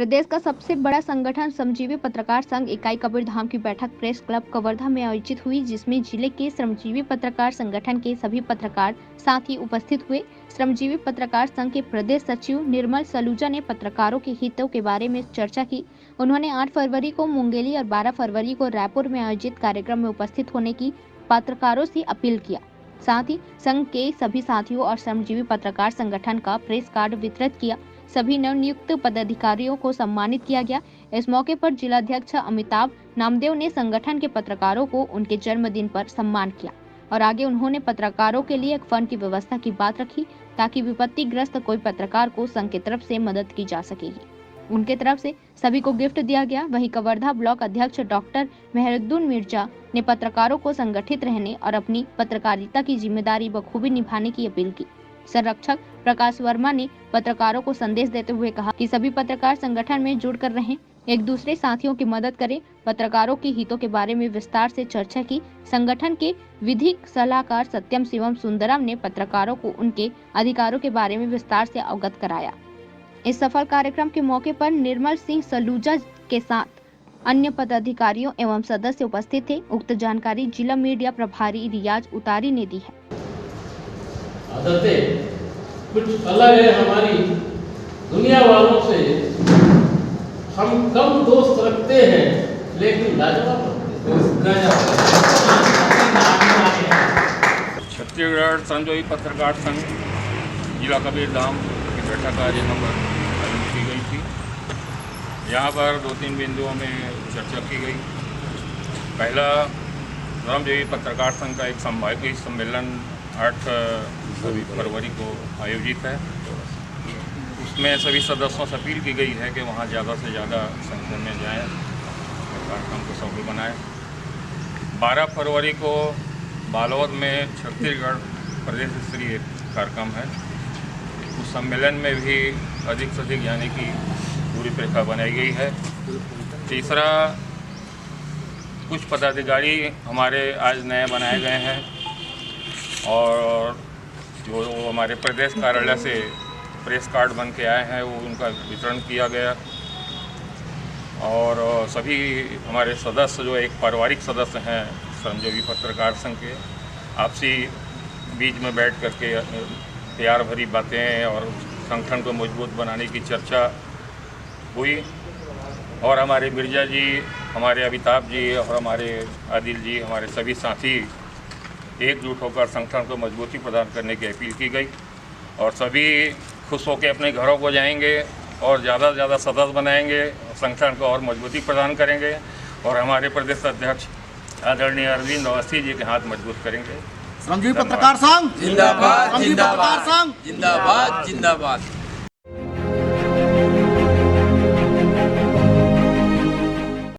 प्रदेश का सबसे बड़ा संगठन श्रमजीवी पत्रकार संघ इकाई कबीरधाम की बैठक प्रेस क्लब कवर्धा में आयोजित हुई, जिसमें जिले के श्रमजीवी पत्रकार संगठन के सभी पत्रकार साथी उपस्थित हुए। श्रमजीवी पत्रकार संघ के प्रदेश सचिव निर्मल सलूजा ने पत्रकारों के हितों के बारे में चर्चा की। उन्होंने 8 फरवरी को मुंगेली और 12 फरवरी को रायपुर में आयोजित कार्यक्रम में उपस्थित होने की पत्रकारों से अपील किया। साथ ही संघ के सभी साथियों और श्रमजीवी पत्रकार संगठन का प्रेस कार्ड वितरित किया। सभी नवनियुक्त पदाधिकारियों को सम्मानित किया गया। इस मौके पर जिलाध्यक्ष अमिताभ नामदेव ने संगठन के पत्रकारों को उनके जन्मदिन पर सम्मान किया और आगे उन्होंने पत्रकारों के लिए एक फंड की व्यवस्था की बात रखी, ताकि विपत्तिग्रस्त कोई पत्रकार को संघ की तरफ से मदद की जा सकेगी। उनके तरफ से सभी को गिफ्ट दिया गया। वहीं कवर्धा ब्लॉक अध्यक्ष डॉक्टर मेहरुद्दीन मिर्जा ने पत्रकारों को संगठित रहने और अपनी पत्रकारिता की जिम्मेदारी बखूबी निभाने की अपील की। संरक्षक प्रकाश वर्मा ने पत्रकारों को संदेश देते हुए कहा कि सभी पत्रकार संगठन में जुड़कर रहें, एक दूसरे साथियों की मदद करें। पत्रकारों के हितों के बारे में विस्तार से चर्चा की। संगठन के विधिक सलाहकार सत्यम शिवम सुंदरम ने पत्रकारों को उनके अधिकारों के बारे में विस्तार से अवगत कराया। इस सफल कार्यक्रम के मौके पर निर्मल सिंह सलूजा के साथ अन्य पदाधिकारियों एवं सदस्य उपस्थित थे। उक्त जानकारी जिला मीडिया प्रभारी रियाज उतारी ने दी है। आदतें कुछ अलग है हमारी दुनिया वालों से। हम कम दोस्त रखते हैं लेकिन लाजवाब छत्तीसगढ़ श्रमजीवी पत्रकार संघ जिला कबीरधाम की बैठक आज यहाँ पर आयोजित की गई थी। यहाँ पर 2-3 बिंदुओं में चर्चा की गई। पहला, श्रमजीवी पत्रकार संघ का एक संभागीय सम्मेलन 8 फरवरी को आयोजित है। उसमें सभी सदस्यों से अपील की गई है कि वहाँ ज़्यादा से ज़्यादा संख्या में जाएं, कार्यक्रम को सफल बनाएं। 12 फरवरी को बालोद में छत्तीसगढ़ प्रदेश स्तरीय कार्यक्रम है। उस सम्मेलन में भी अधिक से अधिक जाने की पूरी रेखा बनाई गई है। तीसरा, कुछ पदाधिकारी हमारे आज नए बनाए गए हैं और जो हमारे प्रदेश कार्यालय से प्रेस कार्ड बन के आए हैं वो उनका वितरण किया गया। और सभी हमारे सदस्य जो एक पारिवारिक सदस्य हैं श्रमजीवी पत्रकार संघ के, आपसी बीच में बैठ करके प्यार भरी बातें और संगठन को मजबूत बनाने की चर्चा हुई। और हमारे मिर्जा जी, हमारे अमिताभ जी और हमारे आदिल जी, हमारे सभी साथी एकजुट होकर संगठन को मजबूती प्रदान करने की अपील की गई। और सभी खुश होकर अपने घरों को जाएंगे और ज़्यादा से ज़्यादा सदस्य बनाएंगे, संगठन को और मजबूती प्रदान करेंगे और हमारे प्रदेश अध्यक्ष आदरणीय अरविंद अवस्थी जी के हाथ मजबूत करेंगे। श्रमजीवी पत्रकार संघ जिंदाबाद, जिंदाबाद, जिंदाबाद, जिंदाबाद।